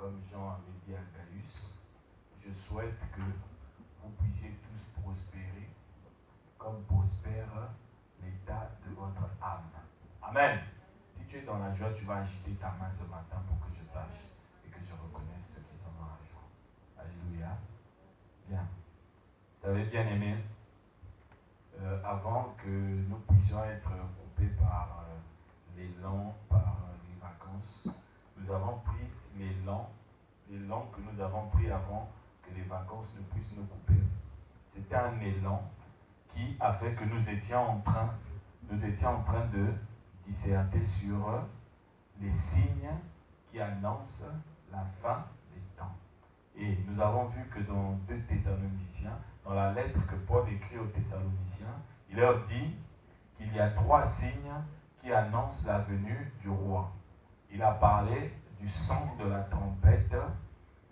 comme Jean avait dit à Gaius, je souhaite que vous puissiez tous prospérer comme prospère l'état de votre âme. Amen. Si tu es dans la joie, tu vas agiter ta main ce matin pour que je sache et que je reconnaisse ceux qui sont dans la joie. Alléluia. Bien. Vous savez, bien aimé, avant que nous puissions être coupés par l'élan, par les vacances, nous avons pris l'élan que nous avons pris avant que les vacances ne puissent nous couper. C'était un élan qui a fait que nous étions en train de disserter sur les signes qui annoncent la fin des temps. Et nous avons vu que dans 2 Thessaloniciens, dans la lettre que Paul écrit aux Thessaloniciens, il leur dit qu'il y a 3 signes qui annoncent la venue du roi. Il a parlé du son de la trompette,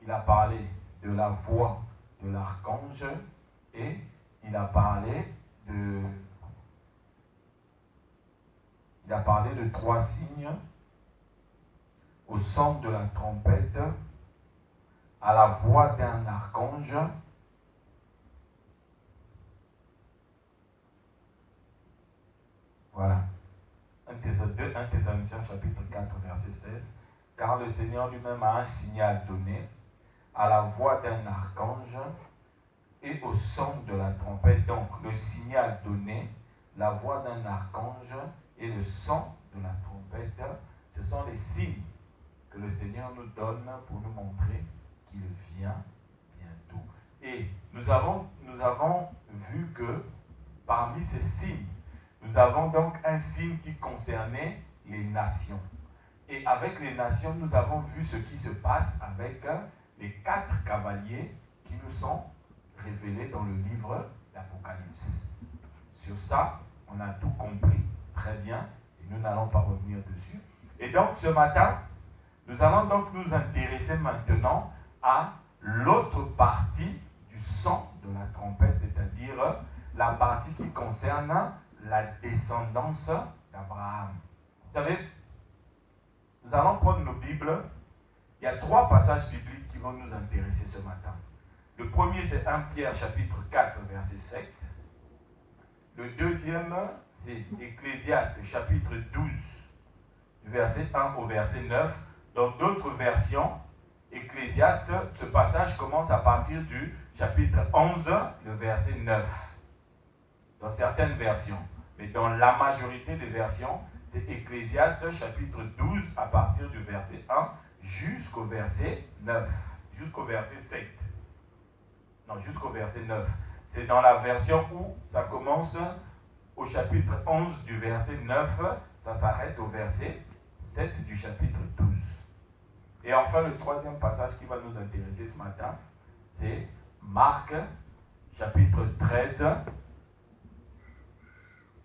il a parlé de la voix de l'archange et il a parlé de 3 signes: au son de la trompette, à la voix d'un archange voilà. 1 Thessaloniciens chapitre 4 verset 16. Car le Seigneur lui-même a un signal donné, à la voix d'un archange et au son de la trompette. Donc le signal donné, la voix d'un archange et le son de la trompette, ce sont les signes que le Seigneur nous donne pour nous montrer qu'il vient bientôt. Et nous avons vu que parmi ces signes, nous avons donc un signe qui concernait les nations. Et avec les nations, nous avons vu ce qui se passe avec les 4 cavaliers qui nous sont révélés dans le livre d'Apocalypse. Sur ça, on a tout compris très bien et nous n'allons pas revenir dessus. Et donc ce matin, nous allons donc nous intéresser maintenant à l'autre partie du son de la trompette, c'est-à-dire la partie qui concerne la descendance d'Abraham. Vous savez, nous allons prendre nos Bibles. Il y a 3 passages bibliques qui vont nous intéresser ce matin. Le premier, c'est 1 Pierre chapitre 4, verset 7. Le deuxième, c'est Ecclésiaste chapitre 12, du verset 1 au verset 9. Dans d'autres versions, Ecclésiaste, ce passage commence à partir du chapitre 11, le verset 9. Dans certaines versions. Mais dans la majorité des versions, c'est Ecclésiaste chapitre 12 à partir du verset 1 jusqu'au verset 9. Jusqu'au verset 7. Non, jusqu'au verset 9. C'est dans la version où ça commence au chapitre 11 du verset 9, ça s'arrête au verset 7 du chapitre 12. Et enfin, le troisième passage qui va nous intéresser ce matin, c'est Marc, chapitre 13.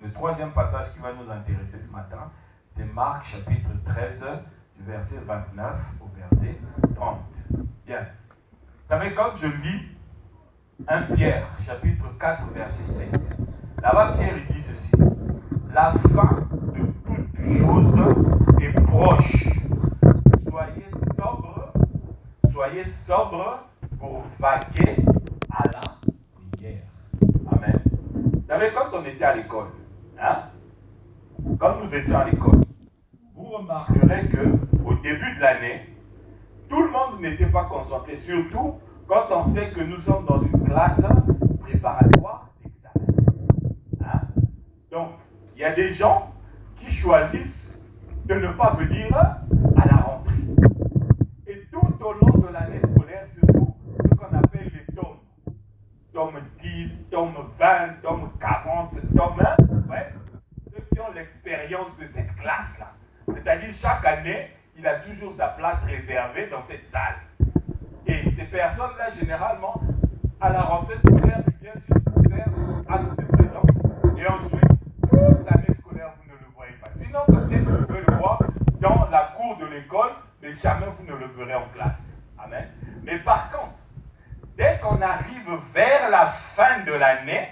Le troisième passage qui va nous intéresser ce matin, c'est Marc, chapitre 13, du verset 29 au verset 30. Bien. Vous savez, quand je lis 1 Pierre, chapitre 4, verset 7, là-bas, Pierre, il dit ceci: la fin de toute chose est proche. Soyez sobres pour vaquer à la prière. Amen. Vous savez, quand on était à l'école, quand nous étions à l'école, vous remarquerez qu'au début de l'année, tout le monde n'était pas concentré, surtout quand on sait que nous sommes dans une classe préparatoire d'examen. Donc, il y a des gens qui choisissent de ne pas venir à la rentrée. Et tout au long de l'année scolaire, surtout ce qu'on appelle les tomes. Tome 10, tome 20, tome 40, tome 1, ouais, ceux qui ont l'expérience de cette classe-là. C'est-à-dire, chaque année, il a toujours sa place réservée dans cette salle. Et ces personnes-là, généralement, à la rentrée scolaire, ils viennent juste pour faire acte de présence. Et ensuite, toute l'année scolaire, vous ne le voyez pas. Sinon, peut-être vous pouvez le voir dans la cour de l'école, mais jamais vous ne le verrez en classe. Amen. Mais par contre, dès qu'on arrive vers la fin de l'année,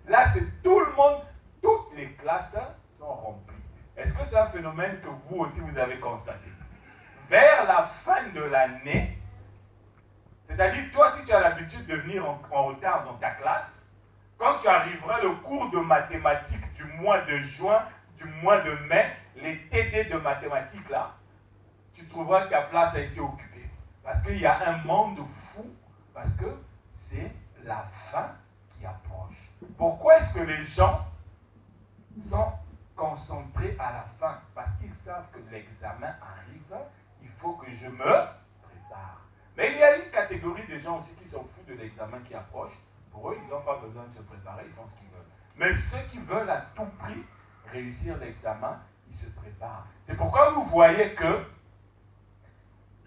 là, c'est tout le monde, toutes les classes sont remplies. Est-ce que c'est un phénomène que vous aussi vous avez constaté? vers la fin de l'année, c'est-à-dire toi si tu as l'habitude de venir en retard dans ta classe, quand tu arriveras le cours de mathématiques du mois de juin, du mois de mai, les TD de mathématiques là, tu trouveras que ta place a été occupée. Parce qu'il y a un monde fou, parce que c'est la fin qui approche. Pourquoi est-ce que les gens sont concentrés à la fin? Parce qu'ils savent que l'examen arrive, il faut que je me prépare. Mais il y a une catégorie de gens aussi qui s'en foutent de l'examen qui approche. Pour eux, ils n'ont pas besoin de se préparer, ils font ce qu'ils veulent. Mais ceux qui veulent à tout prix réussir l'examen, ils se préparent. C'est pourquoi vous voyez que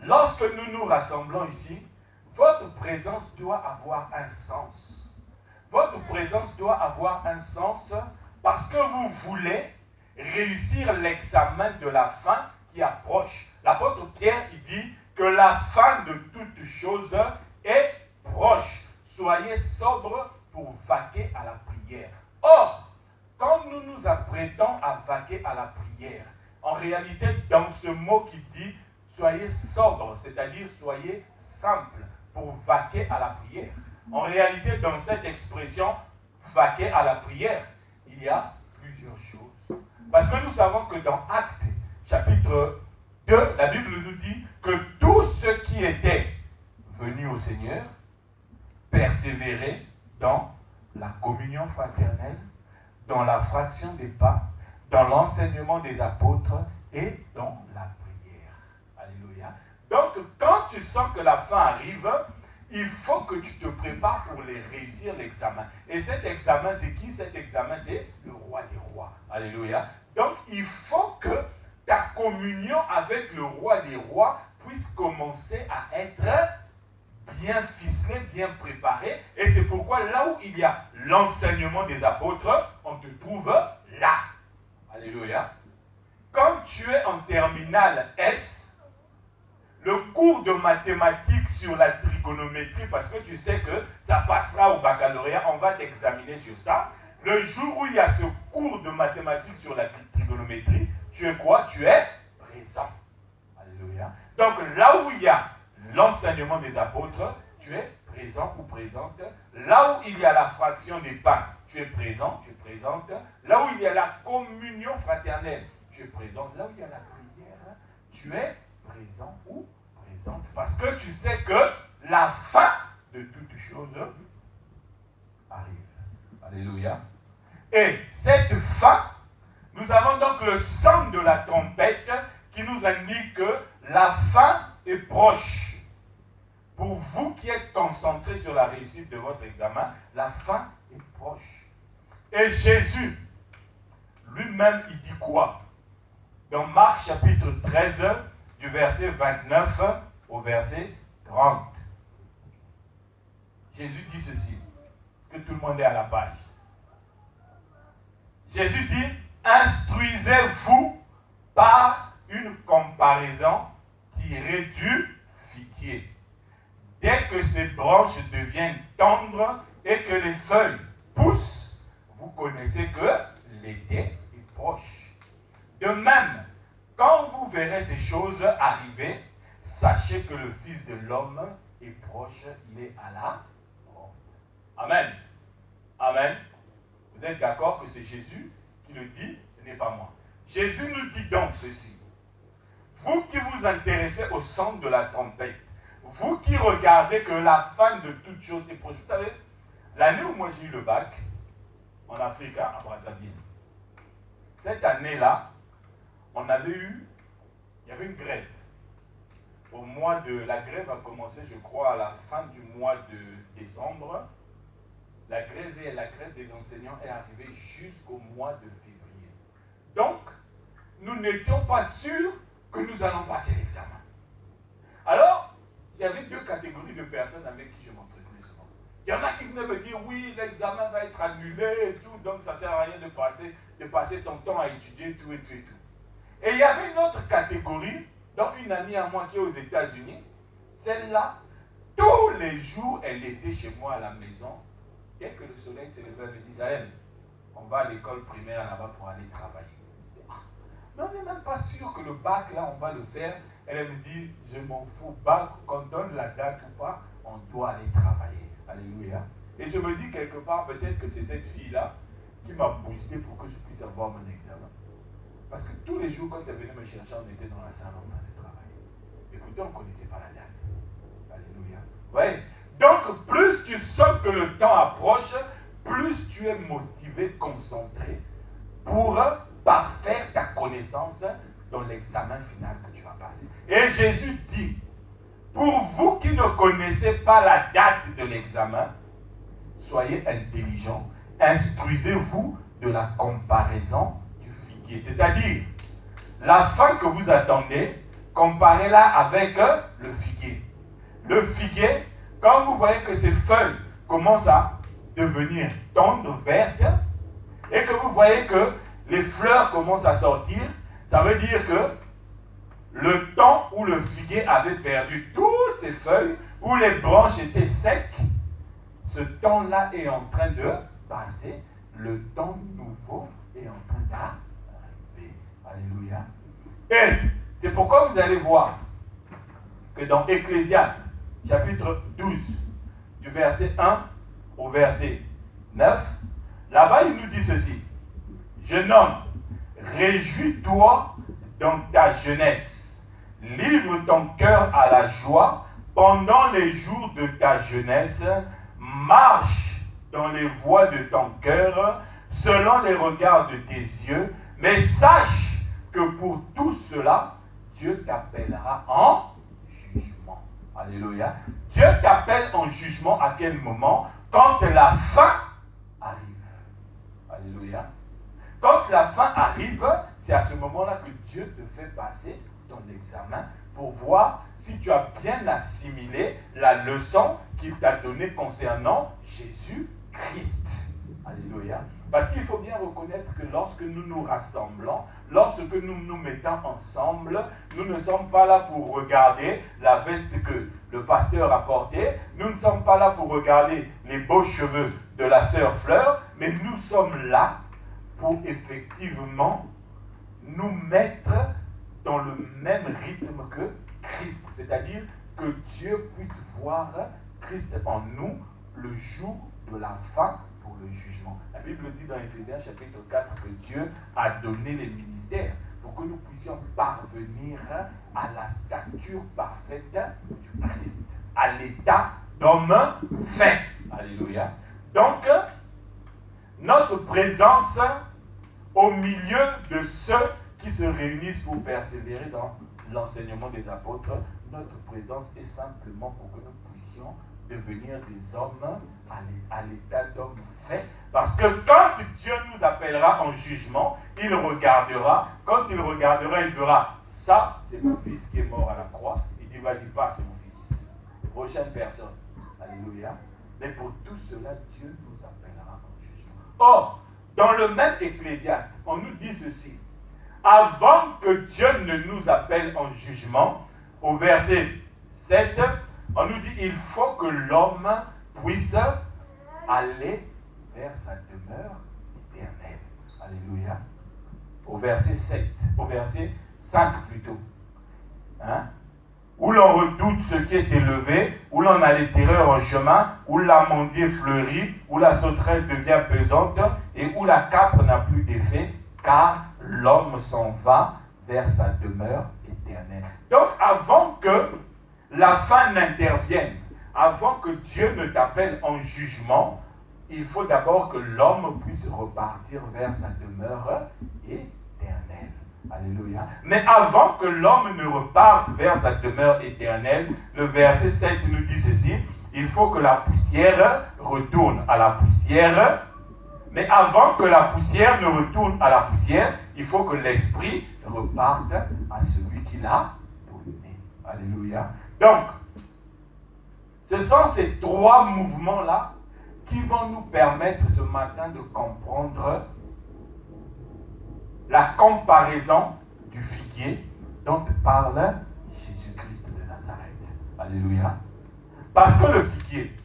lorsque nous nous rassemblons ici, votre présence doit avoir un sens. Votre présence doit avoir un sens parce que vous voulez réussir l'examen de la fin qui approche. L'apôtre Pierre, il dit que la fin de toute chose est proche. Soyez sobres pour vaquer à la prière. Or, quand nous nous apprêtons à vaquer à la prière, en réalité, dans ce mot qui dit soyez sobres, c'est-à-dire soyez simples pour vaquer à la prière. En réalité, dans cette expression vaquer à la prière, il y a plusieurs choses. Parce que nous savons que dans Actes, chapitre 2, la Bible nous dit que tous ceux qui étaient venus au Seigneur persévéraient dans la communion fraternelle, dans la fraction des pains, dans l'enseignement des apôtres et dans la prière. Alléluia. Donc, quand tu sens que la fin arrive, il faut que tu te prépares pour réussir l'examen. Et cet examen, c'est qui? Cet examen, c'est le roi des rois. Alléluia. Donc, il faut que ta communion avec le roi des rois puisse commencer à être bien ficelée, bien préparée. Et c'est pourquoi là où il y a l'enseignement des apôtres, on te trouve là. Alléluia. Quand tu es en terminale S, le cours de mathématiques sur la trigonométrie, parce que tu sais que ça passera au baccalauréat, on va t'examiner sur ça. Le jour où il y a ce cours de mathématiques sur la trigonométrie, tu es quoi? Tu es présent. Alléluia. Donc là où il y a l'enseignement des apôtres, tu es présent ou présente. Là où il y a la fraction des pains, tu es présent, tu es présente. Là où il y a la communion fraternelle, tu es présent. Là où il y a la prière, tu es présent ou présente. Parce que tu sais que la fin de toute chose arrive. Alléluia. Et cette fin, nous avons donc le son de la trompette qui nous indique que la fin est proche. Pour vous qui êtes concentrés sur la réussite de votre examen, la fin est proche. Et Jésus, lui-même, il dit quoi? Dans Marc chapitre 13, du verset 29 au verset 30. Jésus dit ceci. Est-ce que tout le monde est à la page? Jésus dit, instruisez-vous par une comparaison tirée du figuier. Dès que ces branches deviennent tendres et que les feuilles poussent, vous connaissez que l'été est proche. De même, quand vous verrez ces choses arriver, sachez que le Fils de l'homme est proche, il est à la porte. Amen. Amen. Vous êtes d'accord que c'est Jésus qui le dit, ce n'est pas moi. Jésus nous dit donc ceci. Vous qui vous intéressez au son de la trompette, vous qui regardez que la fin de toute chose est proche. Vous savez, l'année où moi j'ai eu le bac, en Afrique, à Brazzaville, cette année-là, on avait eu, il y avait une grève. La grève a commencé, je crois, à la fin du mois de décembre. La grève des enseignants est arrivée jusqu'au mois de février. Donc, nous n'étions pas sûrs que nous allons passer l'examen. Alors, il y avait deux catégories de personnes avec qui je m'entretenais souvent. Il y en a qui venaient me dire, oui, l'examen va être annulé et tout, donc ça ne sert à rien de passer ton temps à étudier tout et tout et tout. Et il y avait une autre catégorie, donc une amie à moi qui est aux États-Unis. Celle-là, tous les jours, elle était chez moi à la maison. Dès que le soleil se levait, elle me dit, Saël, on va à l'école primaire là-bas pour aller travailler. Mais on n'est même pas sûr que le bac, là, on va le faire. Elle me dit, je m'en fous, bac, qu'on donne la date ou pas, on doit aller travailler. Alléluia. Et je me dis quelque part, peut-être que c'est cette fille-là qui m'a boosté pour que je puisse avoir mon examen. Parce que tous les jours, quand elle venait me chercher, on était dans la salle en train de travailler. Écoutez, on ne connaissait pas la date. Alléluia. Oui. Donc, plus tu sens que le temps approche, plus tu es motivé, concentré pour parfaire ta connaissance dans l'examen final que tu vas passer. Et Jésus dit, pour vous qui ne connaissez pas la date de l'examen, soyez intelligents, instruisez-vous de la comparaison du figuier. C'est-à-dire, la fin que vous attendez, comparez-la avec le figuier. Le figuier, quand vous voyez que ses feuilles commencent à devenir tendres, vertes, et que vous voyez que les fleurs commencent à sortir, ça veut dire que le temps où le figuier avait perdu toutes ses feuilles, où les branches étaient secs, ce temps-là est en train de passer, le temps nouveau est en train d'arriver. Alléluia. Et c'est pourquoi vous allez voir que dans Ecclésiaste, chapitre 12, du verset 1 au verset 9, là-bas il nous dit ceci. Jeune homme, réjouis-toi dans ta jeunesse. Livre ton cœur à la joie pendant les jours de ta jeunesse. Marche dans les voies de ton cœur, selon les regards de tes yeux. Mais sache que pour tout cela, Dieu t'appellera en jugement. Alléluia. Dieu t'appelle en jugement à quel moment? Quand la fin arrive. Alléluia. Quand la fin arrive, c'est à ce moment-là que Dieu te fait passer ton examen pour voir si tu as bien assimilé la leçon qu'il t'a donnée concernant Jésus-Christ. Alléluia. Parce qu'il faut bien reconnaître que lorsque nous nous rassemblons, lorsque nous nous mettons ensemble, nous ne sommes pas là pour regarder la veste que le pasteur a portée, nous ne sommes pas là pour regarder les beaux cheveux de la sœur Fleur, mais nous sommes là pour effectivement nous mettre dans le même rythme que Christ. C'est-à-dire que Dieu puisse voir Christ en nous le jour de la fin pour le jugement. La Bible dit dans Éphésiens chapitre 4 que Dieu a donné les ministères pour que nous puissions parvenir à la stature parfaite du Christ, à l'état d'homme fait. Alléluia. Donc, notre présence au milieu de ceux qui se réunissent pour persévérer dans l'enseignement des apôtres, notre présence est simplement pour que nous puissions devenir des hommes à l'état d'hommes faits. Parce que quand Dieu nous appellera en jugement, il regardera, quand il regardera, il verra, ça c'est mon fils qui est mort à la croix. Il dit, vas-y, passe mon fils. Prochaine personne. Alléluia. Mais pour tout cela, Dieu nous appellera en jugement. Or, dans le même Ecclésiaste, on nous dit ceci. Avant que Dieu ne nous appelle en jugement, au verset 7, on nous dit il faut que l'homme puisse aller vers sa demeure éternelle. Alléluia. Au verset 7, au verset 5 plutôt. Hein? Où l'on redoute ce qui est élevé, où l'on a les terreurs en chemin, où l'amandier fleurit, où la sauterelle devient pesante, et où la capre n'a plus d'effet, car l'homme s'en va vers sa demeure éternelle. Donc, avant que la fin n'intervienne, avant que Dieu ne t'appelle en jugement, il faut d'abord que l'homme puisse repartir vers sa demeure éternelle. Alléluia. Mais avant que l'homme ne reparte vers sa demeure éternelle, le verset 7 nous dit ceci, il faut que la poussière retourne à la poussière. Mais avant que la poussière ne retourne à la poussière, il faut que l'esprit reparte à celui qui l'a donné. Alléluia. Donc, ce sont ces trois mouvements-là qui vont nous permettre ce matin de comprendre la comparaison du figuier dont parle Jésus-Christ de Nazareth. Alléluia. Parce que le figuier,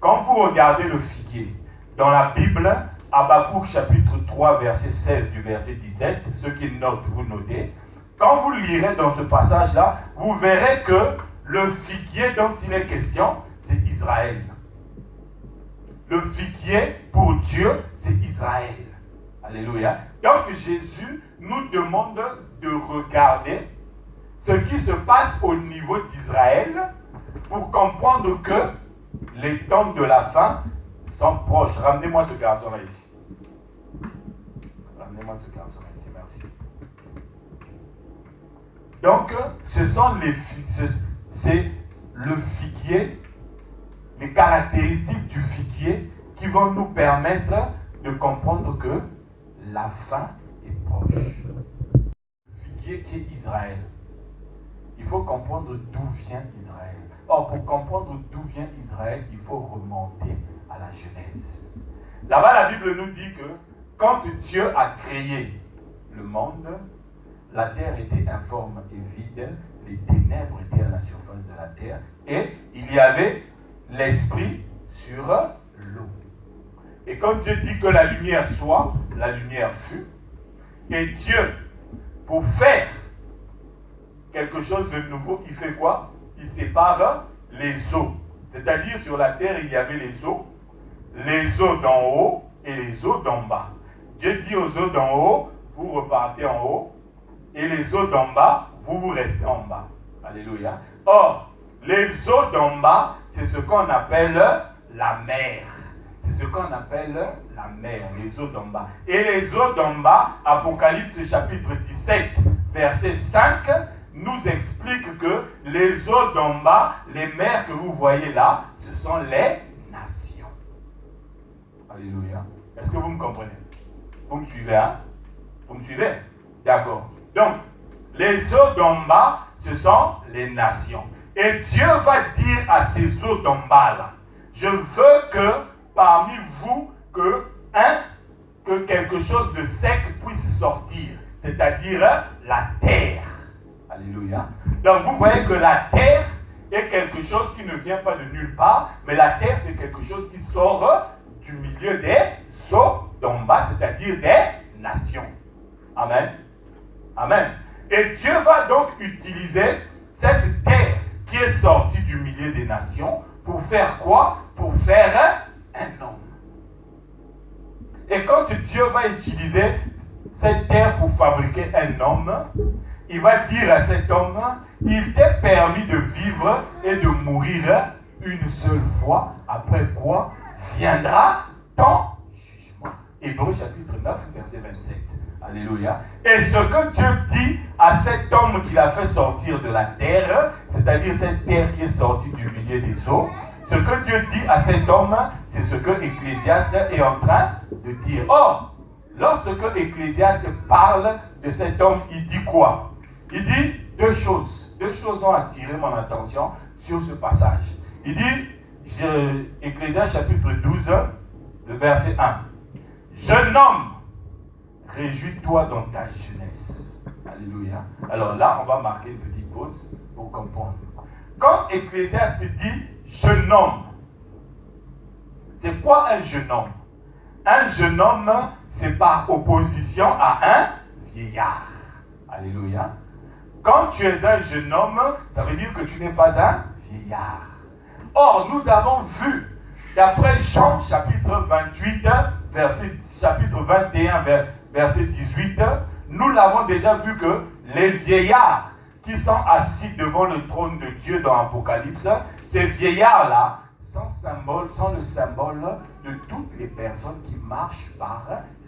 quand vous regardez le figuier dans la Bible, Habakkuk chapitre 3, verset 16 du verset 17. Ceux qui notent, vous notez. Quand vous lirez dans ce passage-là, vous verrez que le figuier dont il est question, c'est Israël. Le figuier pour Dieu, c'est Israël. Alléluia. Donc Jésus nous demande de regarder ce qui se passe au niveau d'Israël pour comprendre que les temps de la fin sont proches. Ramenez-moi ce garçon-là ici. Ramenez-moi ce garçon-là ici, merci. Donc, c'est le figuier, les caractéristiques du figuier qui vont nous permettre de comprendre que la fin est proche. Le figuier qui est Israël. Il faut comprendre d'où vient Israël. Or, pour comprendre d'où vient Israël, il faut remonter à la Genèse. Là-bas, la Bible nous dit que quand Dieu a créé le monde, la terre était informe et vide, les ténèbres étaient à la surface de la terre, et il y avait l'esprit sur l'eau. Et quand Dieu dit que la lumière soit, la lumière fut. Et Dieu, pour faire quelque chose de nouveau, il fait quoi? Il sépare les eaux. C'est-à-dire sur la terre, il y avait les eaux d'en haut et les eaux d'en bas. Dieu dit aux eaux d'en haut, vous repartez en haut, et les eaux d'en bas, vous restez en bas. Alléluia. Or, les eaux d'en bas, c'est ce qu'on appelle la mer. C'est ce qu'on appelle la mer, les eaux d'en bas. Et les eaux d'en bas, Apocalypse chapitre 17, verset 5, nous explique que les eaux d'en bas, les mers que vous voyez là, ce sont les nations. Alléluia. Est-ce que vous me comprenez? Vous me suivez, hein? Vous me suivez? D'accord. Donc, les eaux d'en bas, ce sont les nations. Et Dieu va dire à ces eaux d'en bas là, je veux que parmi vous, que quelque chose de sec puisse sortir, c'est-à-dire la terre. Alléluia. Donc vous voyez que la terre est quelque chose qui ne vient pas de nulle part, mais la terre c'est quelque chose qui sort du milieu des eaux d'en bas, c'est-à-dire des nations. Amen. Amen. Et Dieu va donc utiliser cette terre qui est sortie du milieu des nations pour faire quoi? Pour faire un homme. Et quand Dieu va utiliser cette terre pour fabriquer un homme, il va dire à cet homme, il t'est permis de vivre et de mourir une seule fois, après quoi viendra ton jugement. Hébreux chapitre 9, verset 27. Alléluia. Et ce que Dieu dit à cet homme qu'il a fait sortir de la terre, c'est-à-dire cette terre qui est sortie du milieu des eaux, ce que Dieu dit à cet homme, c'est ce que Ecclésiaste est en train de dire. Or, lorsque Ecclésiaste parle de cet homme, il dit quoi? Il dit deux choses. Deux choses ont attiré mon attention sur ce passage. Il dit, Ecclésiaste chapitre 12, le verset 1. Jeune homme, réjouis-toi dans ta jeunesse. Alléluia. Alors là, on va marquer une petite pause pour comprendre. Quand Ecclésiaste dit jeune homme, c'est quoi un jeune homme? Un jeune homme, c'est par opposition à un vieillard. Alléluia. Quand tu es un jeune homme, ça veut dire que tu n'es pas un vieillard. Or, nous avons vu, d'après Jean chapitre 28, chapitre 21, verset 18, nous l'avons déjà vu que les vieillards qui sont assis devant le trône de Dieu dans l'Apocalypse, ces vieillards-là sont le symbole de toutes les personnes qui marchent par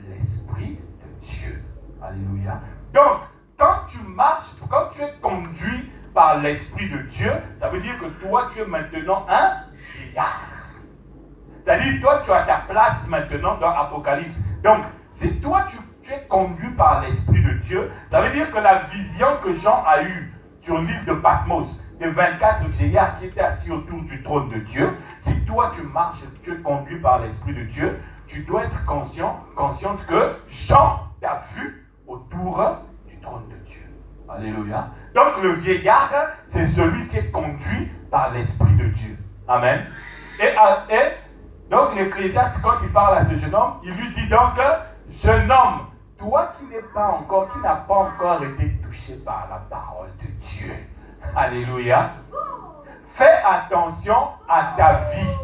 l'Esprit de Dieu. Alléluia. Donc, quand tu marches, quand tu es conduit par l'Esprit de Dieu, ça veut dire que toi, tu es maintenant un vieillard. C'est-à-dire, toi, tu as ta place maintenant dans l'Apocalypse. Donc, si toi, tu es conduit par l'Esprit de Dieu, ça veut dire que la vision que Jean a eue sur l'île de Patmos, de 24 vieillards qui étaient assis autour du trône de Dieu, si toi, tu marches, tu es conduit par l'Esprit de Dieu, tu dois être consciente que Jean t'a vu autour du trône de Dieu. Alléluia. Donc, le vieillard, c'est celui qui est conduit par l'Esprit de Dieu. Amen. Et Donc l'Ecclésiaste, quand il parle à ce jeune homme, il lui dit donc, jeune homme, toi qui n'as pas encore été touché par la parole de Dieu. Alléluia. Fais attention à ta vie.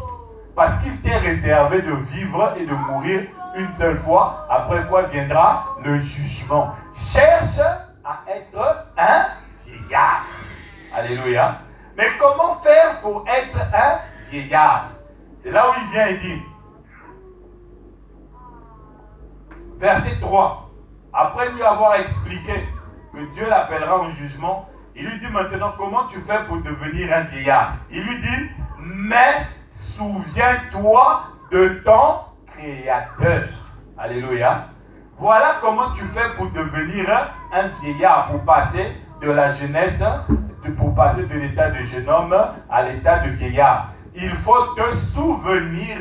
Parce qu'il t'est réservé de vivre et de mourir une seule fois, après quoi viendra le jugement. Cherche à être un vieillard. Alléluia. Mais comment faire pour être un vieillard? C'est là où il vient et dit, verset 3, après lui avoir expliqué que Dieu l'appellera au jugement, il lui dit maintenant comment tu fais pour devenir un vieillard. Il lui dit, mais souviens-toi de ton Créateur. Alléluia. Voilà comment tu fais pour devenir un vieillard, pour passer de la jeunesse, pour passer de l'état de jeune homme à l'état de vieillard. Il faut te souvenir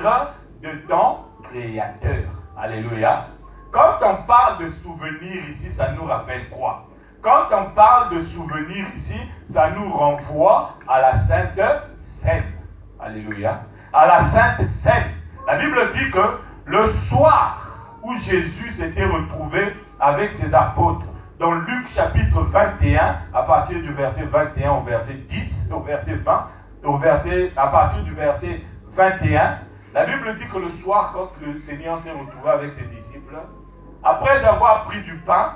de ton Créateur. Alléluia. Quand on parle de souvenir ici, ça nous rappelle quoi? Quand on parle de souvenir ici, ça nous renvoie à la Sainte Seine. Alléluia. À la Sainte Seine. La Bible dit que le soir où Jésus s'était retrouvé avec ses apôtres, dans Luc chapitre 21, à partir du verset 21 au verset 10, au verset 20, à partir du verset 21, la Bible dit que le soir, quand le Seigneur s'est retrouvé avec ses disciples, après avoir pris du pain,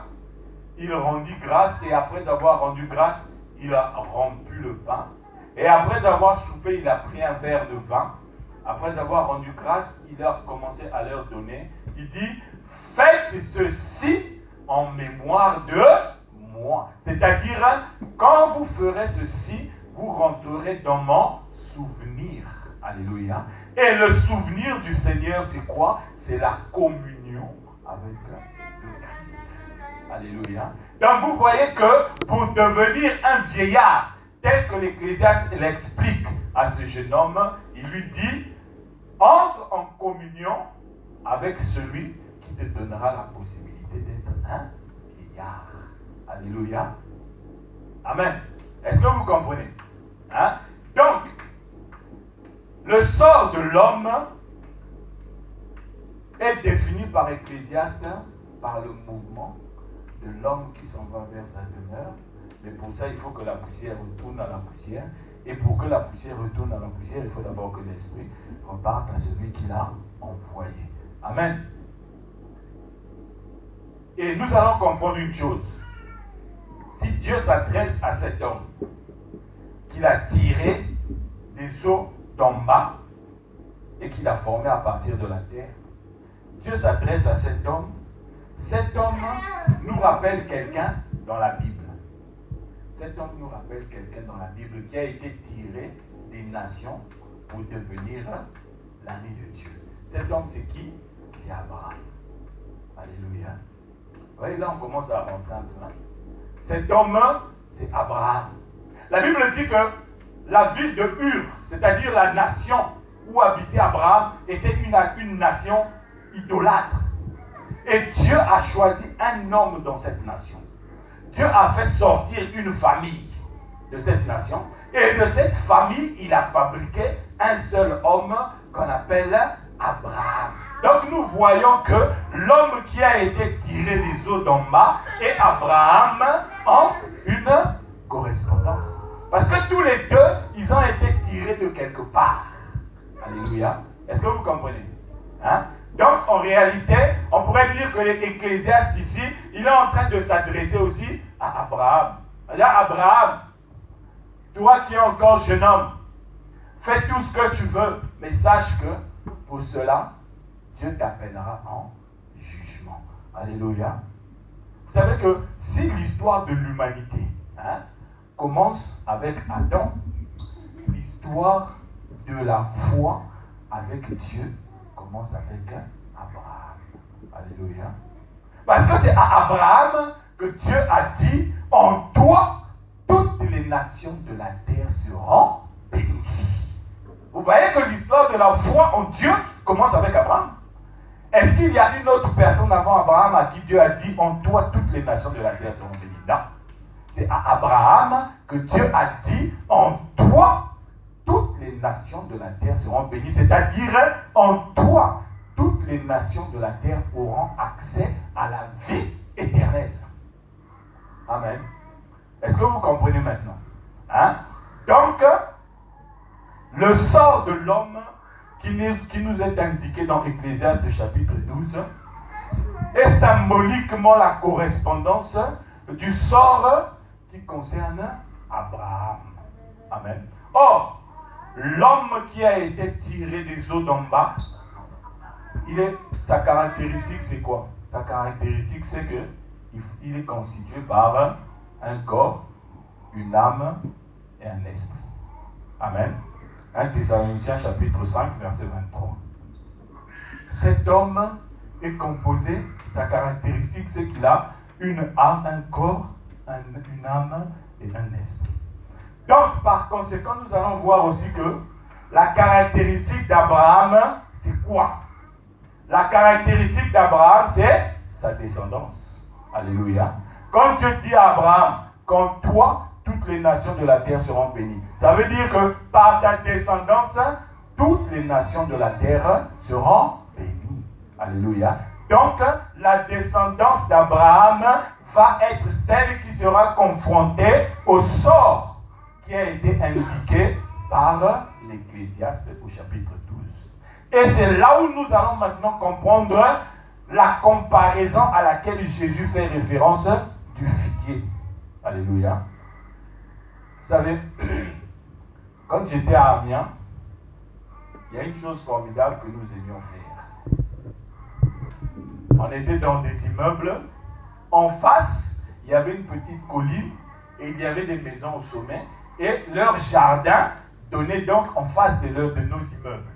il rendit grâce, et après avoir rendu grâce, il a rompu le pain. Et après avoir soupé, il a pris un verre de vin. Après avoir rendu grâce, il a commencé à leur donner. Il dit, faites ceci en mémoire de moi. C'est-à-dire, quand vous ferez ceci, vous rentrerez dans mon souvenir. Alléluia. Et le souvenir du Seigneur, c'est quoi? C'est la communion avec le Christ. Alléluia. Donc vous voyez que pour devenir un vieillard, tel que l'Ecclésiaste l'explique à ce jeune homme, il lui dit, entre en communion avec celui qui te donnera la possibilité d'être un vieillard. Alléluia. Amen. Est-ce que vous comprenez? Hein? Donc, le sort de l'homme est défini par Ecclésiaste par le mouvement de l'homme qui s'en va vers sa demeure. Mais pour ça, il faut que la poussière retourne à la poussière. Et pour que la poussière retourne à la poussière, il faut d'abord que l'esprit reparte à celui qui l'a envoyé. Amen. Et nous allons comprendre une chose. Si Dieu s'adresse à cet homme qu'il a tiré des eaux d'en bas et qu'il a formé à partir de la terre, Dieu s'adresse à cet homme. Cet homme nous rappelle quelqu'un dans la Bible. Cet homme nous rappelle quelqu'un dans la Bible qui a été tiré des nations pour devenir l'ami de Dieu. Cet homme, c'est qui? C'est Abraham. Alléluia. Vous voyez, là, on commence à rentrer un peu. Cet homme, c'est Abraham. La Bible dit que la ville de Ur, c'est-à-dire la nation où habitait Abraham, était une nation idolâtre. Et Dieu a choisi un homme dans cette nation. Dieu a fait sortir une famille de cette nation. Et de cette famille, il a fabriqué un seul homme qu'on appelle Abraham. Donc nous voyons que l'homme qui a été tiré des eaux d'en bas et Abraham ont une correspondance. Parce que tous les deux, ils ont été tirés de quelque part. Alléluia. Est-ce que vous comprenez? Hein? Donc, en réalité, on pourrait dire que l'Ecclésiaste ici, il est en train de s'adresser aussi à Abraham. C'est-à-dire, Abraham, toi qui es encore jeune homme, fais tout ce que tu veux, mais sache que pour cela, Dieu t'appellera en jugement. Alléluia. Vous savez que si l'histoire de l'humanité commence avec Adam, l'histoire de la foi avec Dieu commence avec Abraham. Alléluia. Parce que c'est à Abraham que Dieu a dit, en toi, toutes les nations de la terre seront bénies. Vous voyez que l'histoire de la foi en Dieu commence avec Abraham. Est-ce qu'il y a une autre personne avant Abraham à qui Dieu a dit, en toi, toutes les nations de la terre seront bénies? Non. C'est à Abraham que Dieu a dit, en toi, toutes les nations de la terre seront bénies. C'est-à-dire, en toi, toutes les nations de la terre auront accès à la vie éternelle. Amen. Est-ce que vous comprenez maintenant? Hein? Donc, le sort de l'homme qui nous est indiqué dans Ecclésiaste chapitre 12 est symboliquement la correspondance du sort qui concerne Abraham. Amen. Or, l'homme qui a été tiré des eaux d'en bas, sa caractéristique c'est quoi? Sa caractéristique c'est qu'il est constitué par un corps, une âme et un esprit. Amen. 1 Thessaloniciens chapitre 5 verset 23. Cet homme est composé, sa caractéristique c'est qu'il a une âme, un corps, une âme et un esprit. Donc par conséquent nous allons voir aussi que la caractéristique d'Abraham c'est quoi? La caractéristique d'Abraham c'est sa descendance. Alléluia. Quand Dieu dit à Abraham, quand toi, toutes les nations de la terre seront bénies. Ça veut dire que par ta descendance, toutes les nations de la terre seront bénies. Alléluia. Donc, la descendance d'Abraham va être celle qui sera confrontée au sort qui a été indiqué par l'Ecclésiaste au chapitre 12. Et c'est là où nous allons maintenant comprendre la comparaison à laquelle Jésus fait référence du figuier. Alléluia. Vous savez, quand j'étais à Amiens, il y a une chose formidable que nous aimions faire. On était dans des immeubles. En face, il y avait une petite colline et il y avait des maisons au sommet. Et leur jardin donnait donc en face de nos immeubles.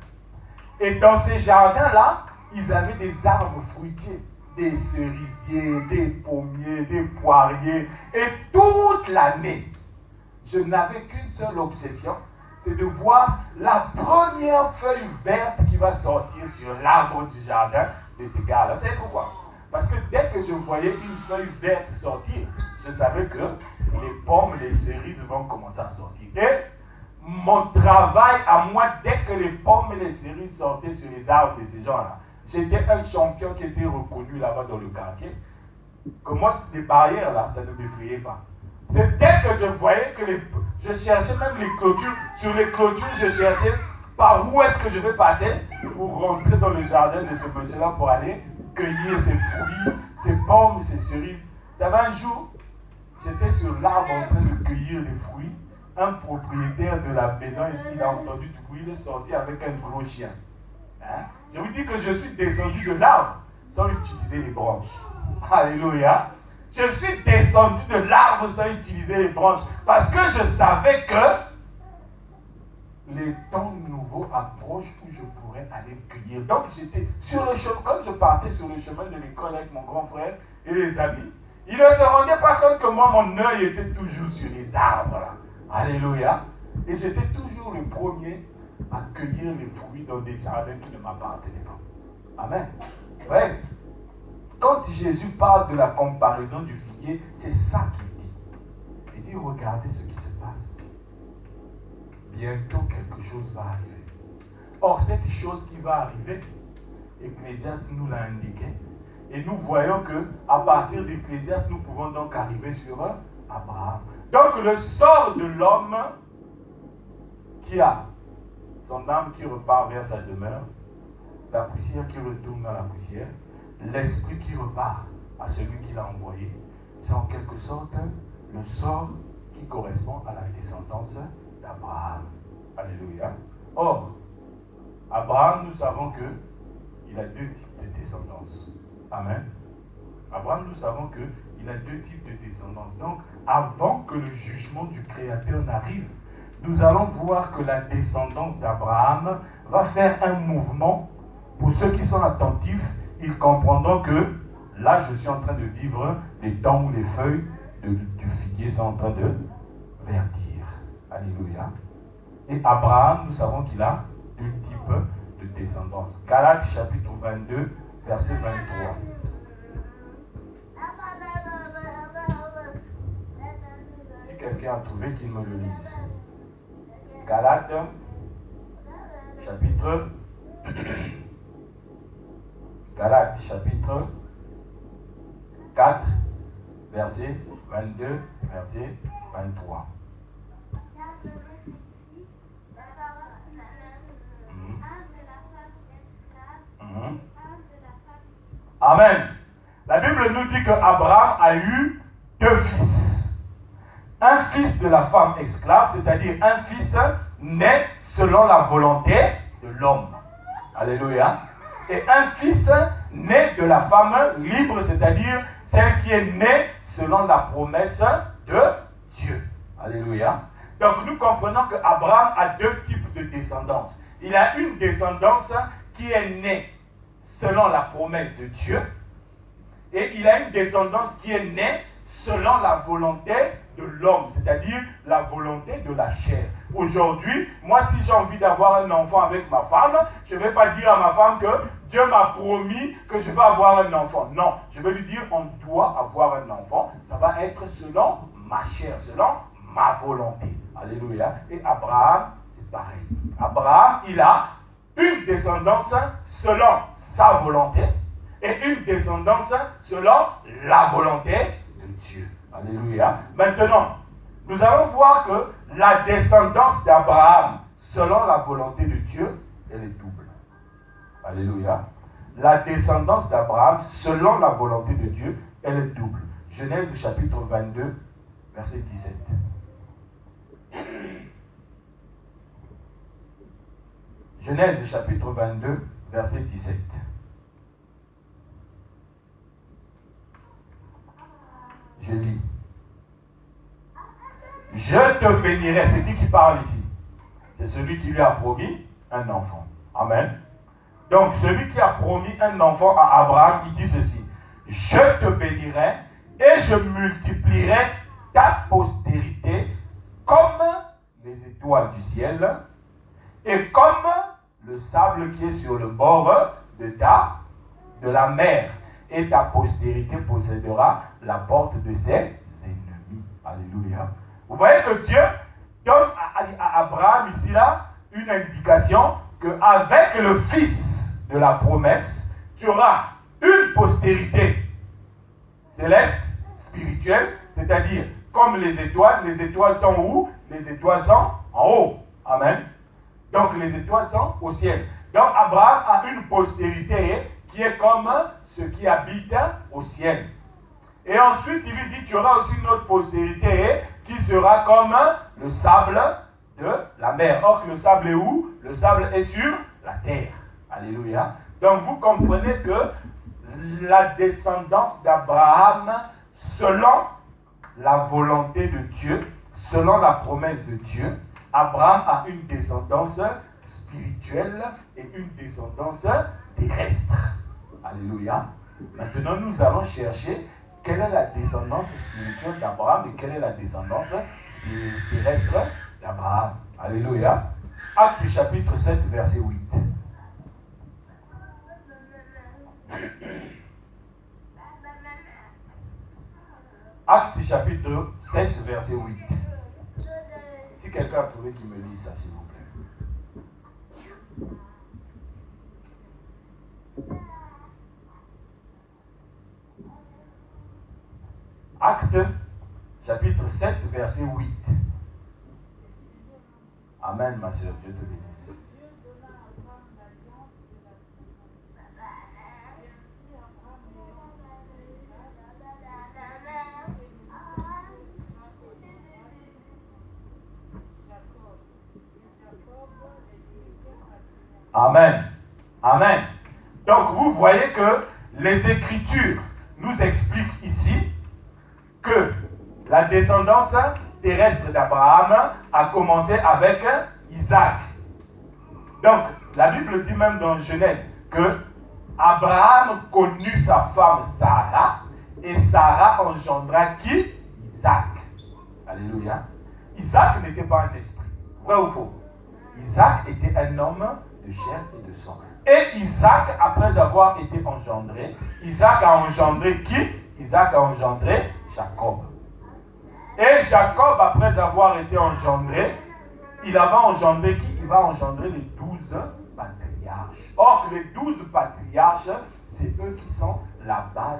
Et dans ces jardins-là, ils avaient des arbres fruitiers, des cerisiers, des pommiers, des poiriers. Et toute l'année, je n'avais qu'une seule obsession, c'est de voir la première feuille verte qui va sortir sur l'arbre du jardin de ces gars-là. Vous savez pourquoi? Parce que dès que je voyais une feuille verte sortir, je savais que les pommes, les cerises vont commencer à sortir. Et mon travail à moi, dès que les pommes et les cerises sortaient sur les arbres de ces gens-là, j'étais un champion qui était reconnu là-bas dans le quartier. Que moi, les barrières là, ça ne m'effrayait pas. C'est dès que je voyais que je cherchais même les clôtures. Sur les clôtures, je cherchais par où est-ce que je vais passer pour rentrer dans le jardin de ce monsieur-là pour aller cueillir ses fruits, ses pommes, ses cerises. Il y avait un jour, j'étais sur l'arbre en train de cueillir les fruits. Un propriétaire de la maison ici, il a entendu du bruit, il est sorti avec un gros chien. Hein? Je vous dis que je suis descendu de l'arbre sans utiliser les branches. Alléluia. Je suis descendu de l'arbre sans utiliser les branches parce que je savais que les temps nouveaux approchent où je pourrais aller cueillir. Donc j'étais sur le chemin, quand je partais sur le chemin de l'école avec mon grand frère et les amis, ils ne se rendaient pas compte que moi, mon œil était toujours sur les arbres. Là. Alléluia. Et j'étais toujours le premier à cueillir les fruits dans des jardins qui ne m'appartenaient pas. Amen. Ouais. Quand Jésus parle de la comparaison du figuier, c'est ça qu'il dit. Il dit, regardez ce qui se passe. Bientôt quelque chose va arriver. Or, cette chose qui va arriver, Ecclésiaste nous l'a indiqué. Et nous voyons qu'à partir d'Ecclésiaste, nous pouvons donc arriver sur Abraham. Donc, le sort de l'homme qui a son âme qui repart vers sa demeure, la poussière qui retourne dans la poussière, l'esprit qui repart à celui qui l'a envoyé, c'est en quelque sorte le sort qui correspond à la descendance d'Abraham. Alléluia. Or, Abraham, nous savons qu'il a deux types de descendance. Amen. Abraham, nous savons qu'il a deux types de descendance. Donc, avant que le jugement du Créateur n'arrive, nous allons voir que la descendance d'Abraham va faire un mouvement. Pour ceux qui sont attentifs, ils comprendront que là, je suis en train de vivre les temps où les feuilles du figuier sont en train de verdir. Alléluia. Et Abraham, nous savons qu'il a deux types de descendance. Galates chapitre 22, verset 23. Si quelqu'un a trouvé, qu'il me le lise. Galates chapitre Galates, chapitre 4, verset 22, verset 23. Amen. La Bible nous dit que Abraham a eu 2 fils. Un fils de la femme esclave, c'est-à-dire un fils né selon la volonté de l'homme. Alléluia. Et un fils né de la femme libre, c'est-à-dire celle qui est née selon la promesse de Dieu. Alléluia. Donc nous comprenons que Abraham a 2 types de descendance. Il a une descendance qui est née selon la promesse de Dieu, et il a une descendance qui est née selon la volonté de l'homme, c'est-à-dire la volonté de la chair. Aujourd'hui, moi, si j'ai envie d'avoir un enfant avec ma femme, je ne vais pas dire à ma femme que Dieu m'a promis que je vais avoir un enfant. Non, je vais lui dire on doit avoir un enfant. Ça va être selon ma chair, selon ma volonté. Alléluia. Et Abraham, c'est pareil. Abraham, il a une descendance selon sa volonté et une descendance selon la volonté de Dieu. Alléluia. Maintenant, nous allons voir que la descendance d'Abraham selon la volonté de Dieu, elle est double. Alléluia. La descendance d'Abraham selon la volonté de Dieu, elle est double. Genèse chapitre 22, verset 17. Genèse chapitre 22, verset 17. Je lis. Je te bénirai. C'est qui parle ici? C'est celui qui lui a promis un enfant. Amen. Donc, celui qui a promis un enfant à Abraham, il dit ceci. Je te bénirai et je multiplierai ta postérité comme les étoiles du ciel et comme le sable qui est sur le bord de la mer. Et ta postérité possédera la porte de ses ennemis. Alléluia. Vous voyez que Dieu donne à Abraham ici là une indication qu'avec le fils de la promesse, tu auras une postérité céleste, spirituelle, c'est-à-dire comme les étoiles sont où? Les étoiles sont en haut. Amen. Donc les étoiles sont au ciel. Donc Abraham a une postérité qui est comme ceux qui habitent au ciel. Et ensuite, il lui dit, tu auras aussi une autre postérité qui sera comme le sable de la mer. Or, le sable est où? Le sable est sur la terre. Alléluia. Donc, vous comprenez que la descendance d'Abraham, selon la volonté de Dieu, selon la promesse de Dieu, Abraham a une descendance spirituelle et une descendance terrestre. Alléluia. Maintenant, nous allons chercher quelle est la descendance spirituelle d'Abraham et quelle est la descendance terrestre d'Abraham. Alléluia. Actes chapitre 7, verset 8. Actes chapitre 7, verset 8. Si quelqu'un a trouvé qui me lit ça, s'il vous plaît. Actes, chapitre 7, verset 8. Amen, ma soeur, Dieu te bénisse. Amen. Amen. Donc, vous voyez que les Écritures nous expliquent ici que la descendance terrestre d'Abraham a commencé avec Isaac. Donc, la Bible dit même dans Genèse que Abraham connut sa femme Sarah et Sarah engendra qui? Isaac. Alléluia. Isaac n'était pas un esprit. Vrai ou faux? Isaac était un homme de chair et de sang. Et Isaac, après avoir été engendré, Isaac a engendré qui? Isaac a engendré Jacob. Et Jacob, après avoir été engendré, il va engendrer qui? Il va engendrer les 12 Or, les 12 patriarches, c'est eux qui sont la base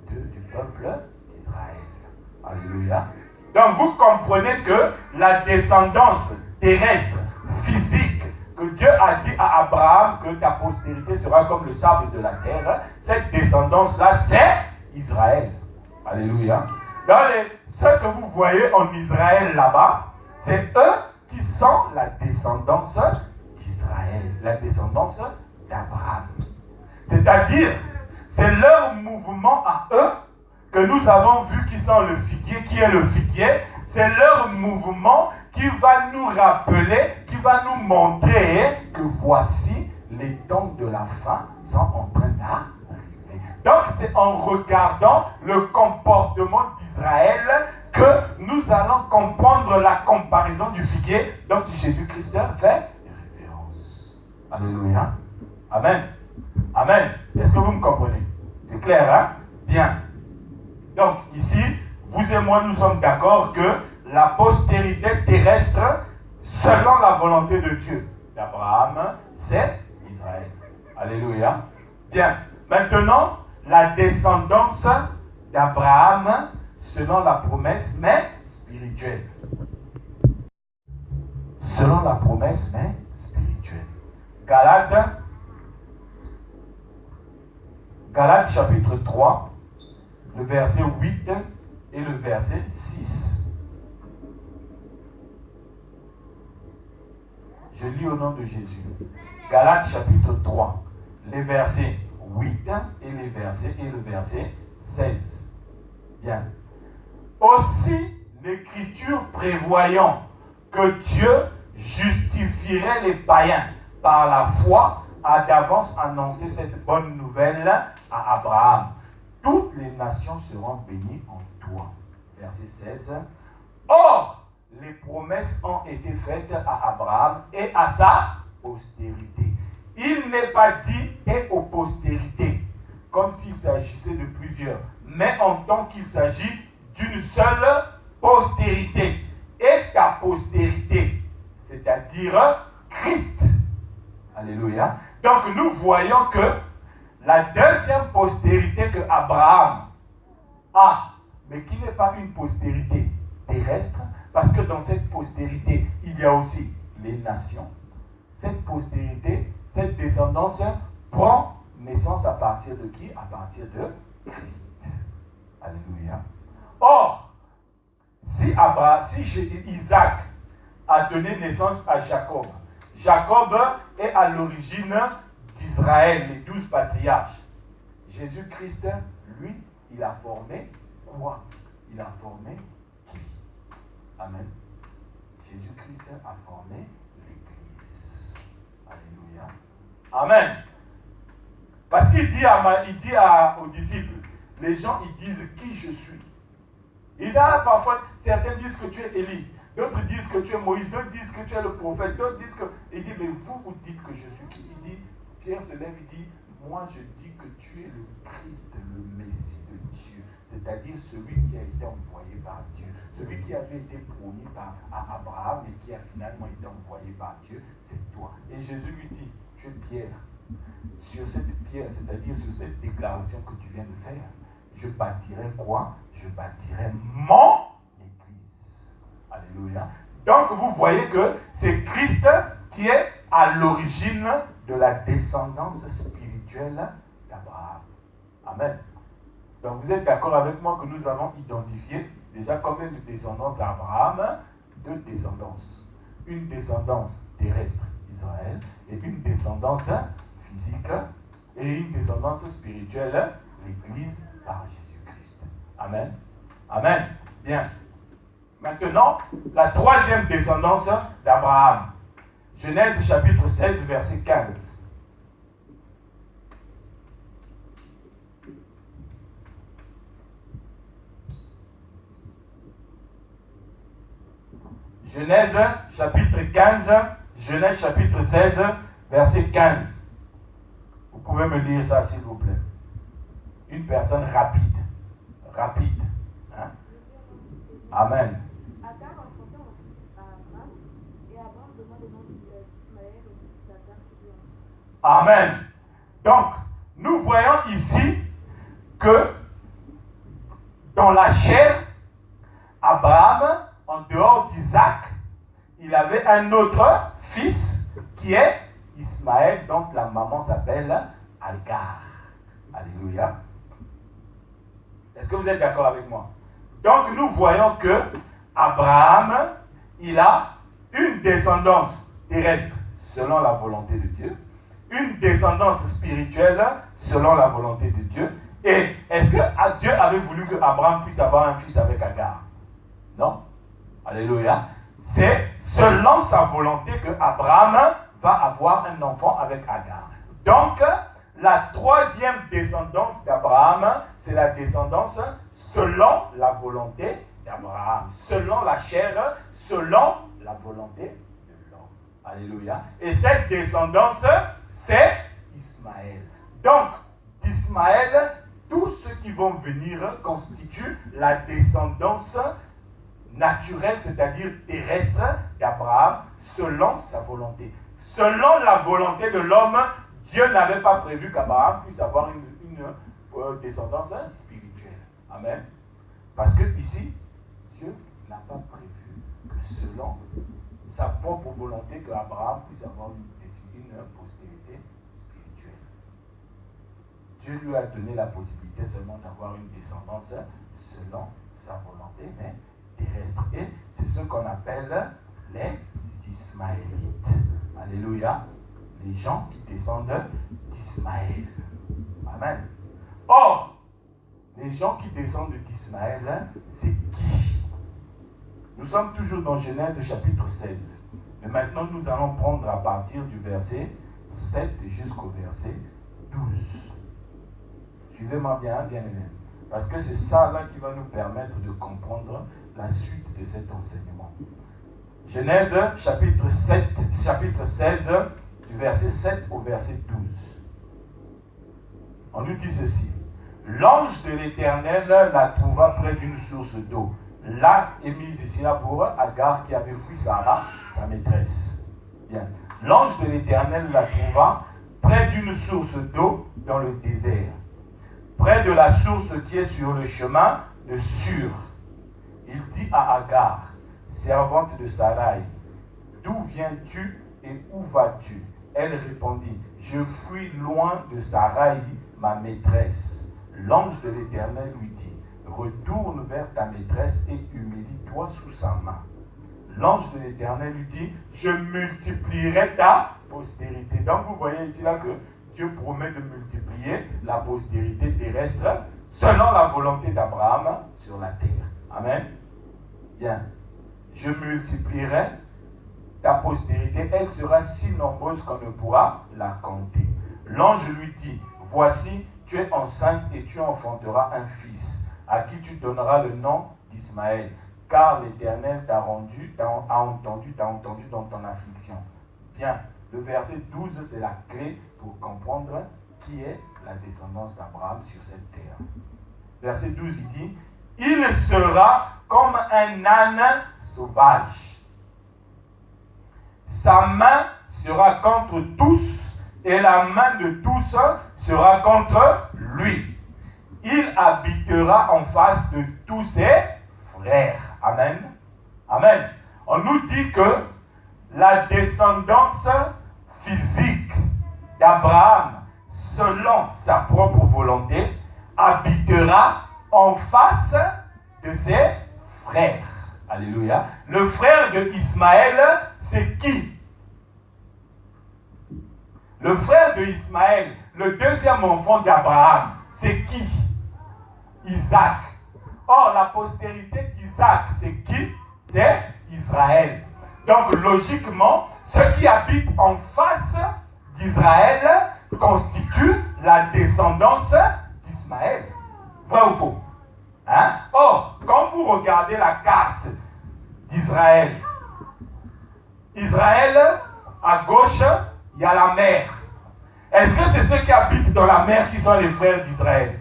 du peuple d'Israël. Alléluia. Donc, vous comprenez que la descendance terrestre, physique, que Dieu a dit à Abraham que ta postérité sera comme le sable de la terre, cette descendance-là, c'est Israël. Alléluia. Ce que vous voyez en Israël là-bas, c'est eux qui sont la descendance d'Israël, la descendance d'Abraham. C'est-à-dire, c'est leur mouvement à eux que nous avons vu qui sont le figuier, qui est le figuier. C'est leur mouvement qui va nous rappeler, qui va nous montrer que voici les temps de la fin sont en train d'arriver. Donc c'est en regardant le comportement d'Israël que nous allons comprendre la comparaison du figuier dont Jésus-Christ fait référence. Alléluia. Amen. Amen. Est-ce que vous me comprenez? C'est clair, hein? Bien. Donc ici, vous et moi, nous sommes d'accord que la postérité terrestre, selon la volonté de Dieu, d'Abraham, c'est Israël. Alléluia. Bien. Maintenant, la descendance d'Abraham, selon la promesse, mais spirituelle. Selon la promesse, mais spirituelle. Galates chapitre 3, le verset 8 et le verset 6. Je lis au nom de Jésus. Galates chapitre 3, les versets 8 et le verset 16. Bien. Aussi, l'Écriture prévoyant que Dieu justifierait les païens par la foi, a d'avance annoncé cette bonne nouvelle à Abraham. Toutes les nations seront bénies en toi. Verset 16. Or, les promesses ont été faites à Abraham et à sa postérité. Il n'est pas dit et aux postérités, comme s'il s'agissait de plusieurs, mais en tant qu'il s'agit d'une seule postérité. Et ta postérité, c'est-à-dire Christ. Alléluia. Donc nous voyons que la deuxième postérité que Abraham a, mais qui n'est pas une postérité terrestre, parce que dans cette postérité, il y a aussi les nations. Cette postérité, cette descendance prend naissance à partir de qui? À partir de Christ. Alléluia. Or, si Isaac a donné naissance à Jacob, Jacob est à l'origine d'Israël, les 12 patriarches. Jésus-Christ, lui, il a formé quoi? Il a formé qui? Amen. Jésus-Christ a formé l'Église. Alléluia. Amen. Parce qu'il dit, aux disciples, les gens, ils disent qui je suis. Il y a parfois, certains disent que tu es Élie. D'autres disent que tu es Moïse, d'autres disent que tu es le prophète, d'autres disent que... Il dit, mais vous dites que je suis qui? Il dit, Pierre se lève, il dit, moi je dis que tu es le Christ, le Messie de Dieu. C'est-à-dire celui qui a été envoyé par Dieu. Celui qui avait été promis par Abraham et qui a finalement été envoyé par Dieu, c'est toi. Et Jésus lui dit, tu es Pierre. Sur cette pierre, c'est-à-dire sur cette déclaration que tu viens de faire, je bâtirai quoi? Je bâtirai mon Alléluia. Donc vous voyez que c'est Christ qui est à l'origine de la descendance spirituelle d'Abraham. Amen. Donc vous êtes d'accord avec moi que nous avons identifié déjà combien de descendances d'Abraham? 2 descendances. Une descendance terrestre, Israël, et une descendance physique, et une descendance spirituelle, l'Église par Jésus-Christ. Amen. Amen. Bien. Maintenant, la troisième descendance d'Abraham. Genèse chapitre 16, verset 15. Genèse chapitre 15, Genèse chapitre 16, verset 15. Vous pouvez me lire ça s'il vous plaît. Une personne rapide. Rapide. Hein? Amen. Amen. Donc, nous voyons ici que dans la chair, Abraham, en dehors d'Isaac, il avait un autre fils qui est Ismaël, donc la maman s'appelle Agar. Alléluia. Est-ce que vous êtes d'accord avec moi? Donc nous voyons que Abraham, il a une descendance terrestre selon la volonté de Dieu, une descendance spirituelle selon la volonté de Dieu. Et est-ce que Dieu avait voulu que Abraham puisse avoir un fils avec Agar? Non. Alléluia. C'est selon sa volonté que Abraham va avoir un enfant avec Agar. Donc, la troisième descendance d'Abraham, c'est la descendance selon la volonté d'Abraham, selon la chair, selon la volonté de l'homme. Alléluia. Et cette descendance, c'est Ismaël. Donc, d'Ismaël, tous ceux qui vont venir constituent la descendance naturelle, c'est-à-dire terrestre d'Abraham, selon sa volonté. Selon la volonté de l'homme, Dieu n'avait pas prévu qu'Abraham puisse avoir une descendance spirituelle. Amen. Parce que ici, Dieu n'a pas prévu que selon sa propre volonté qu'Abraham puisse avoir une postérité spirituelle. Dieu lui a donné la possibilité seulement d'avoir une descendance selon sa volonté, mais terrestre. Et c'est ce qu'on appelle les Ismaélites. Alléluia. Les gens qui descendent d'Ismaël. Amen. Or, les gens qui descendent d'Ismaël, c'est qui? Nous sommes toujours dans Genèse chapitre 16. Mais maintenant, nous allons prendre à partir du verset 7 jusqu'au verset 12. Suivez-moi bien, bien aimé. Parce que c'est ça là qui va nous permettre de comprendre la suite de cet enseignement. Genèse chapitre 16, du verset 7 au verset 12. On nous dit ceci. L'ange de l'Éternel la trouva près d'une source d'eau. Là est mise ici là pour Agar qui avait fui Sarah, sa maîtresse. Bien. L'ange de l'Éternel la trouva près d'une source d'eau dans le désert, près de la source qui est sur le chemin de Sur. Il dit à Agar, servante de Sarai, d'où viens-tu et où vas-tu? Elle répondit, je fuis loin de Sarai, ma maîtresse. L'ange de l'Éternel lui dit, retourne vers ta maîtresse et humilie-toi sous sa main. L'ange de l'Éternel lui dit, je multiplierai ta postérité. Donc vous voyez ici là que Dieu promet de multiplier la postérité terrestre selon la volonté d'Abraham sur la terre. Amen. Bien. Je multiplierai ta postérité, elle sera si nombreuse qu'on ne pourra la compter. L'ange lui dit, voici, tu es enceinte et tu enfanteras un fils, à qui tu donneras le nom d'Ismaël, car l'Éternel t'a entendu dans ton affliction. Bien, le verset 12, c'est la clé pour comprendre qui est la descendance d'Abraham sur cette terre. Verset 12, il dit, il sera comme un âne sauvage. Sa main sera contre tous et la main de tous sera contre lui. Il habitera en face de tous ses frères. Amen. Amen. On nous dit que la descendance physique d'Abraham, selon sa propre volonté, habitera en face de ses frères. Alléluia. Le frère de Ismaël, c'est qui? Le frère de Ismaël, le deuxième enfant d'Abraham, c'est qui? Isaac. Or, la postérité d'Isaac, c'est qui? C'est Israël. Donc, logiquement, ceux qui habitent en face d'Israël constituent la descendance d'Ismaël. Vrai ou faux? Hein? Or, quand vous regardez la carte d'Israël, Israël, à gauche, il y a la mer. Est-ce que c'est ceux qui habitent dans la mer qui sont les frères d'Israël?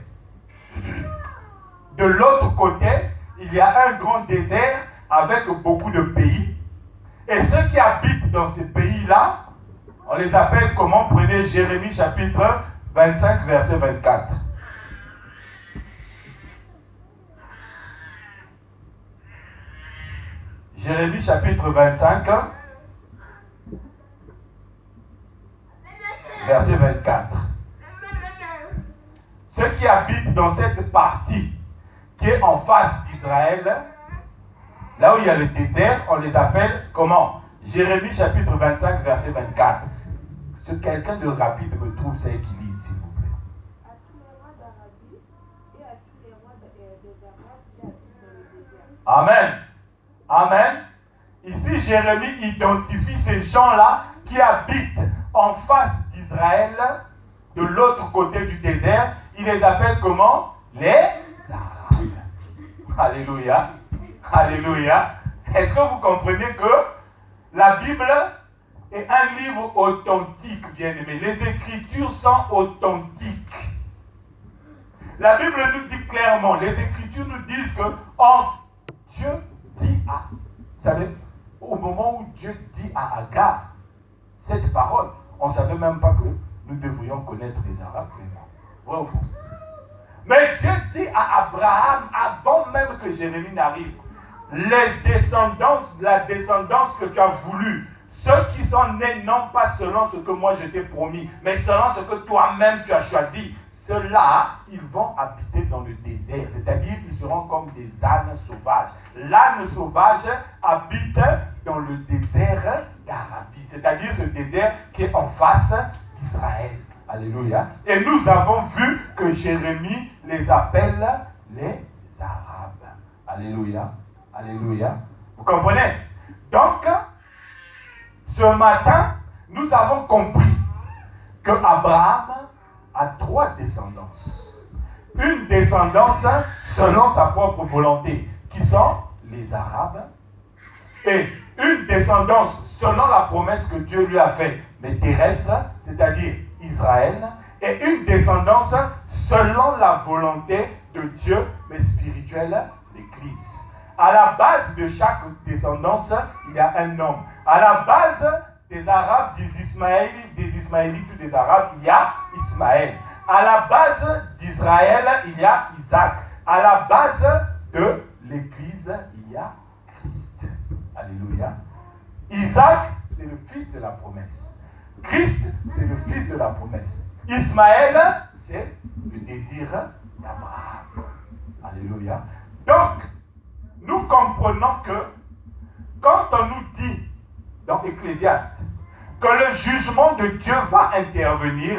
De l'autre côté, il y a un grand désert avec beaucoup de pays. Et ceux qui habitent dans ces pays-là, On les appelle comment? Prenez Jérémie chapitre 25, verset 24. Jérémie chapitre 25, verset 24. Ceux qui habitent dans cette partie qui est en face d'Israël, là où il y a le désert, on les appelle comment? Jérémie chapitre 25, verset 24. Si quelqu'un de rapide me trouve ce qu'il lit, s'il vous plaît. À tous les rois d'Arabie et à tous les rois des Arabes qui habitent dans le désert. Amen. Amen. Ici, Jérémie identifie ces gens-là qui habitent en face d'Israël, de l'autre côté du désert. Il les appelle comment? Les Arabes. Alléluia. Alléluia. Est-ce que vous comprenez que la Bible est un livre authentique, bien-aimé? Les Écritures sont authentiques. La Bible nous dit clairement, les Écritures nous disent que Dieu dit à, vous savez, au moment où Dieu dit à Agar cette parole, on ne savait même pas que nous devrions connaître les Arabes vraiment. Vrai ou faux? Mais Dieu dit à Abraham, avant même que Jérémie n'arrive, la descendance que tu as voulu, ceux qui sont nés non pas selon ce que moi je t'ai promis, mais selon ce que toi-même tu as choisi, ceux-là, ils vont habiter dans le désert, c'est-à-dire ils seront comme des ânes sauvages. L'âne sauvage habite dans le désert d'Arabie, c'est-à-dire ce désert qui est en face d'Israël. Alléluia. Et nous avons vu que Jérémie les appelle les Arabes. Alléluia. Alléluia. Vous comprenez? Donc, ce matin, nous avons compris que Abraham a 3 descendances. Une descendance selon sa propre volonté, qui sont les Arabes, et une descendance selon la promesse que Dieu lui a faite, mais terrestre, c'est-à-dire Israël, et une descendance selon la volonté de Dieu, mais spirituelle, l'Église. À la base de chaque descendance, il y a un homme. À la base des Arabes, des Ismaélites ou des Arabes, il y a Ismaël. À la base d'Israël, il y a Isaac. À la base de l'Église, il y a Christ. Alléluia. Isaac, c'est le fils de la promesse. Christ, c'est le fils de la promesse. Ismaël, c'est le désir d'Abraham. Alléluia. Donc, nous comprenons que quand on nous dit dans Ecclésiaste que le jugement de Dieu va intervenir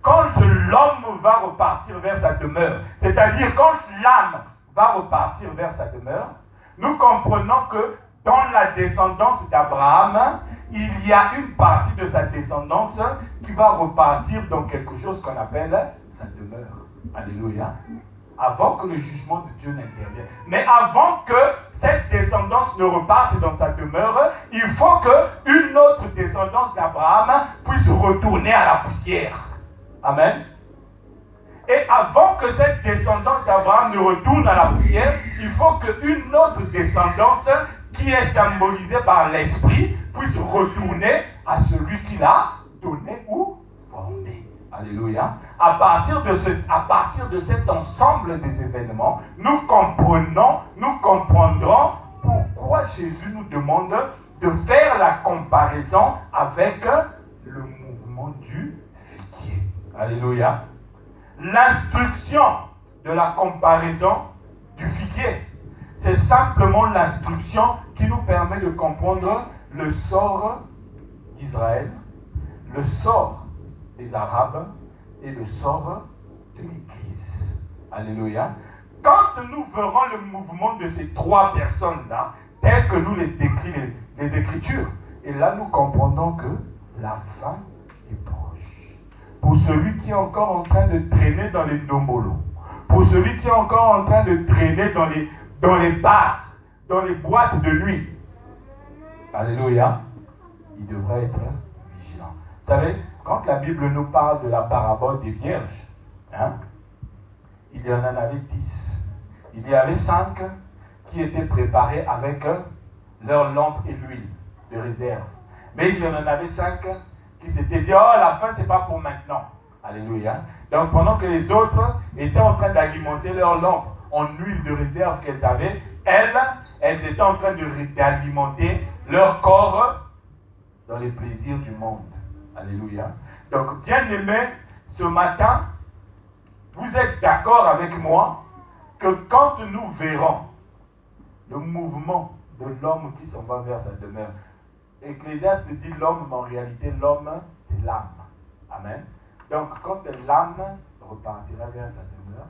quand l'homme va repartir vers sa demeure, c'est-à-dire quand l'âme va repartir vers sa demeure, nous comprenons que dans la descendance d'Abraham, il y a une partie de sa descendance qui va repartir dans quelque chose qu'on appelle sa demeure. Alléluia. Avant que le jugement de Dieu n'intervienne. Mais avant que cette descendance ne reparte dans sa demeure, il faut qu'une autre descendance d'Abraham puisse retourner à la poussière. Amen. Et avant que cette descendance d'Abraham ne retourne à la poussière, il faut qu'une autre descendance qui est symbolisée par l'Esprit puisse retourner à celui qui l'a donné ou formé. Alléluia. À partir de cet ensemble des événements, nous comprendrons pourquoi Jésus nous demande de faire la comparaison avec le mouvement du figuier. Alléluia. L'instruction de la comparaison du figuier, c'est simplement l'instruction qui nous permet de comprendre le sort d'Israël, le sort des Arabes et le sort de l'Église. Alléluia. Quand nous verrons le mouvement de ces 3 personnes-là, tel que nous les décrit les Écritures, et là nous comprenons que la fin est proche. Pour celui qui est encore en train de traîner dans les dombolos, pour celui qui est encore en train de traîner dans les bars, dans les boîtes de nuit, alléluia, il devrait être vigilant. Vous savez, quand la Bible nous parle de la parabole des vierges, il y en avait 10. Il y avait 5 qui étaient préparés avec leur lampe et l'huile de réserve. Mais il y en avait 5 qui s'étaient dit, oh, la fin, c'est pas pour maintenant. Alléluia. Donc, pendant que les autres étaient en train d'alimenter leur lampe en huile de réserve qu'elles avaient, elles étaient en train d'alimenter leur corps dans les plaisirs du monde. Alléluia. Donc, bien-aimés, ce matin, vous êtes d'accord avec moi que quand nous verrons le mouvement de l'homme qui s'en va vers sa demeure, Ecclésiaste dit l'homme, mais en réalité, l'homme, c'est l'âme. Amen. Donc, quand l'âme repartira vers sa demeure,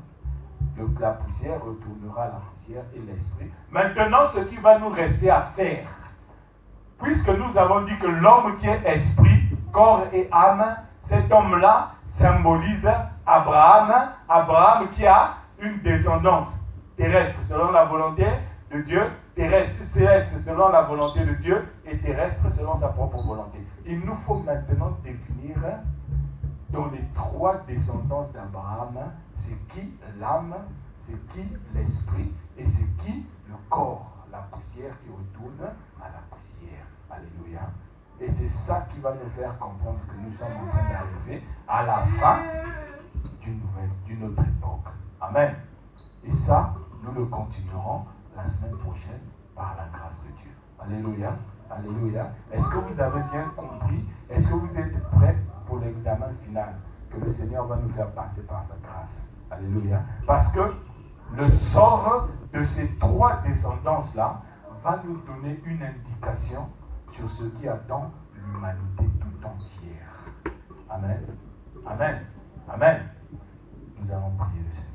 la poussière retournera à la poussière et l'esprit. Maintenant, ce qui va nous rester à faire, puisque nous avons dit que l'homme qui est esprit, corps et âme, cet homme-là symbolise Abraham. Abraham qui a une descendance terrestre selon la volonté de Dieu, terrestre, céleste selon la volonté de Dieu et terrestre selon sa propre volonté. Il nous faut maintenant définir dans les trois descendances d'Abraham, c'est qui l'âme, c'est qui l'esprit et c'est qui le corps, la poussière qui retourne à la poussière. Alléluia. Et c'est ça qui va nous faire comprendre que nous sommes en train d'arriver à la fin d'une autre époque. Amen. Et ça, nous le continuerons la semaine prochaine par la grâce de Dieu. Alléluia. Alléluia. Est-ce que vous avez bien compris? Est-ce que vous êtes prêts pour l'examen final que le Seigneur va nous faire passer par sa grâce? Alléluia. Parce que le sort de ces trois descendances-là va nous donner une indication sur ce qui attend l'humanité tout entière. Amen. Amen. Amen. Nous allons prier le Seigneur.